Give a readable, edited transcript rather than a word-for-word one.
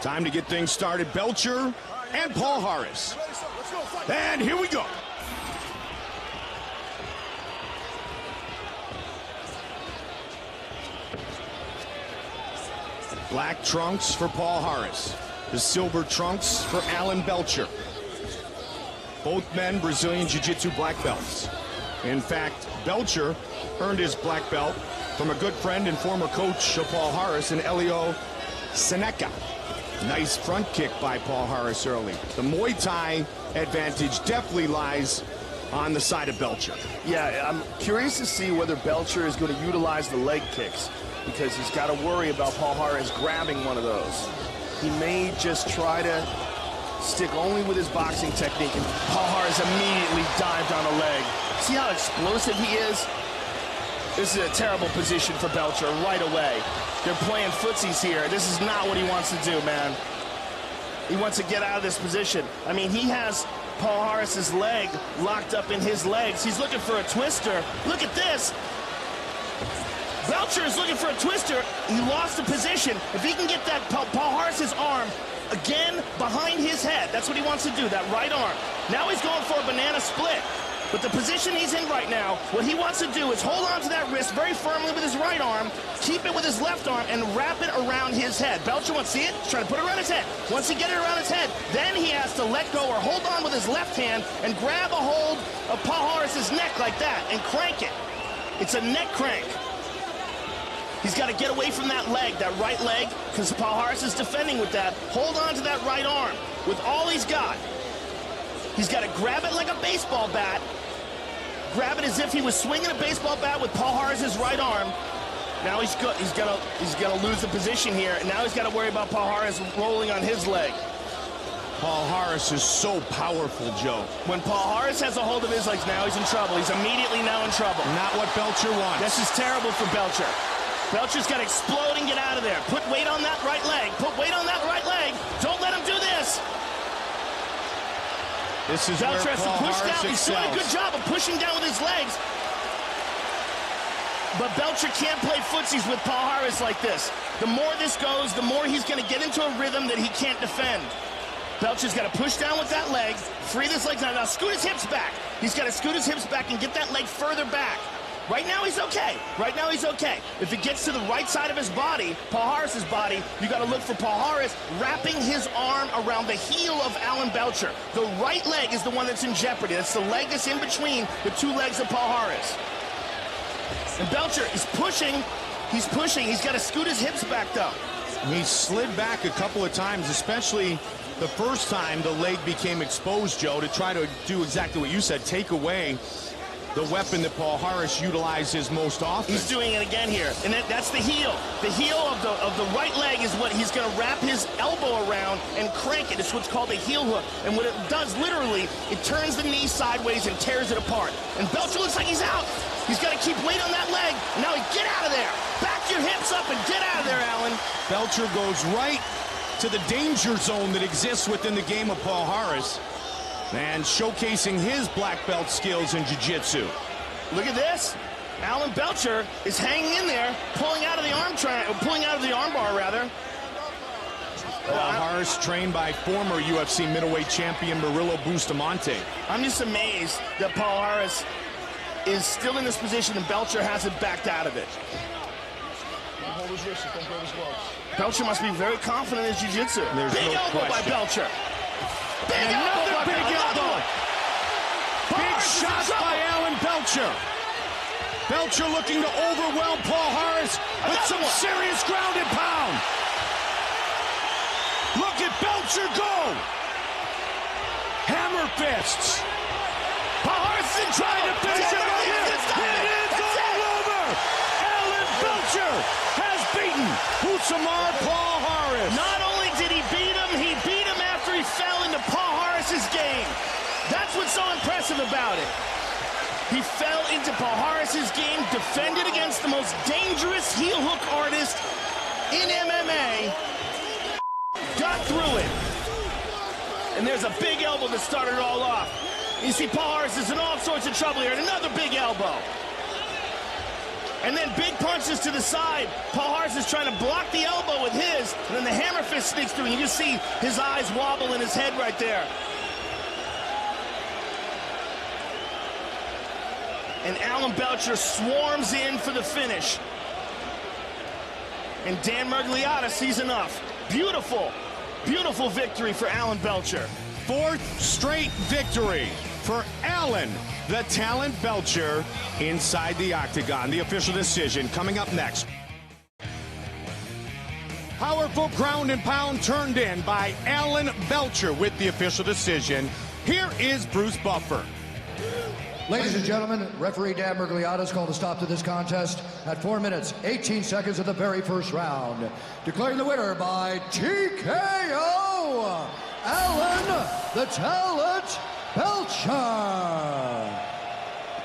Time to get things started. Belcher and palhares. And here we go. Black trunks for palhares. The silver trunks for Alan Belcher. Both men Brazilian Jiu-Jitsu black belts. In fact, Belcher earned his black belt from a good friend and former coach of palhares in Elio Seneca. Nice front kick by palhares early. The Muay Thai advantage definitely lies on the side of Belcher. Yeah, I'm curious to see whether Belcher is going to utilize the leg kicks, because he's got to worry about palhares grabbing one of those. He may just try to stick only with his boxing technique, and palhares immediately dived on a leg. See how explosive he is? This is a terrible position for Belcher right away. They're playing footsies here. This is not what he wants to do, man. He wants to get out of this position. I mean, he has palhares' leg locked up in his legs. He's looking for a twister. Look at this. Belcher is looking for a twister. He lost the position. If he can get that palhares' arm again behind his head, that's what he wants to do, that right arm. Now he's going for a banana split. But the position he's in right now, what he wants to do is hold on to that wrist very firmly with his right arm, keep it with his left arm, and wrap it around his head. Belcher wants to see it, he's trying to put it around his head. Once he gets it around his head, then he has to let go or hold on with his left hand and grab a hold of palhares' neck like that and crank it. It's a neck crank. He's got to get away from that leg, that right leg, because palhares is defending with that. Hold on to that right arm with all he's got. He's got to grab it like a baseball bat. Grab it as if he was swinging a baseball bat with palhares' right arm. Now he's gonna lose the position here, and now he's got to worry about palhares rolling on his leg. Palhares is so powerful, Joe. When palhares has a hold of his legs, now he's in trouble. He's immediately now in trouble. Not what Belcher wants. This is terrible for Belcher. Belcher's got to explode and get out of there. Put weight on that right leg. Put weight on that right leg. Don't let him do this. This is Belcher where has to push down. excels. He's doing a good job of pushing down with his legs. But Belcher can't play footsies with palhares like this. The more this goes, the more he's going to get into a rhythm that he can't defend. Belcher's got to push down with that leg, free this leg down. Now scoot his hips back. He's got to scoot his hips back and get that leg further back. Right now he's okay. Right now he's okay. If it gets to the right side of his body, palhares' body, you got to look for palhares wrapping his arm around the heel of Alan Belcher. The right leg is the one that's in jeopardy. That's the leg that's in between the two legs of palhares. And Belcher is pushing. He's pushing. He's got to scoot his hips back though. He slid back a couple of times, especially the first time the leg became exposed, Joe, to try to do exactly what you said, take away the weapon that palhares utilizes most often. He's doing it again here, and that's the heel. The heel of the right leg is what he's going to wrap his elbow around and crank it. It's what's called a heel hook. And what it does, literally, it turns the knee sideways and tears it apart. And Belcher looks like he's out. He's got to keep weight on that leg. And now get out of there. Back your hips up and get out of there, Alan. Belcher goes right to the danger zone that exists within the game of palhares, and showcasing his black belt skills in jiu-jitsu. Look at this. Alan Belcher is hanging in there, pulling out of the arm bar, rather. Palhares trained by former UFC middleweight champion Murillo Bustamante. I'm just amazed that palhares is still in this position and Belcher hasn't backed out of it. Belcher must be very confident in his jiu-jitsu. Big elbow by Belcher. Big elbow, big elbow. Big shot by Alan Belcher. Belcher looking to overwhelm palhares with some serious ground and pound. Look at Belcher go. Hammer fists. Palhares is trying to finish him up here. It is all over. Alan Belcher has beaten Husamar Palhares. Not only did he beat him after he fell into palhares' game. That's what's so impressive about it. He fell into palhares' game, defended against the most dangerous heel hook artist in MMA, got through it. And there's a big elbow that started it all off. You see palhares is in all sorts of trouble here, and another big elbow. And then big punches to the side. Palhares is trying to block the elbow with his, and then the hammer fist sneaks through, and you can see his eyes wobble in his head right there. And Alan Belcher swarms in for the finish. And Dan Miragliotta sees enough. Beautiful, beautiful victory for Alan Belcher. 4th straight victory for Alan the Talent Belcher inside the octagon. The official decision coming up next. Powerful ground and pound turned in by Alan Belcher with the official decision. Here is Bruce Buffer. Ladies and gentlemen, referee Dan Miragliotta has called a stop to this contest at 4 minutes, 18 seconds of the very first round. Declaring the winner by TKO, Alan the Talent Belcher.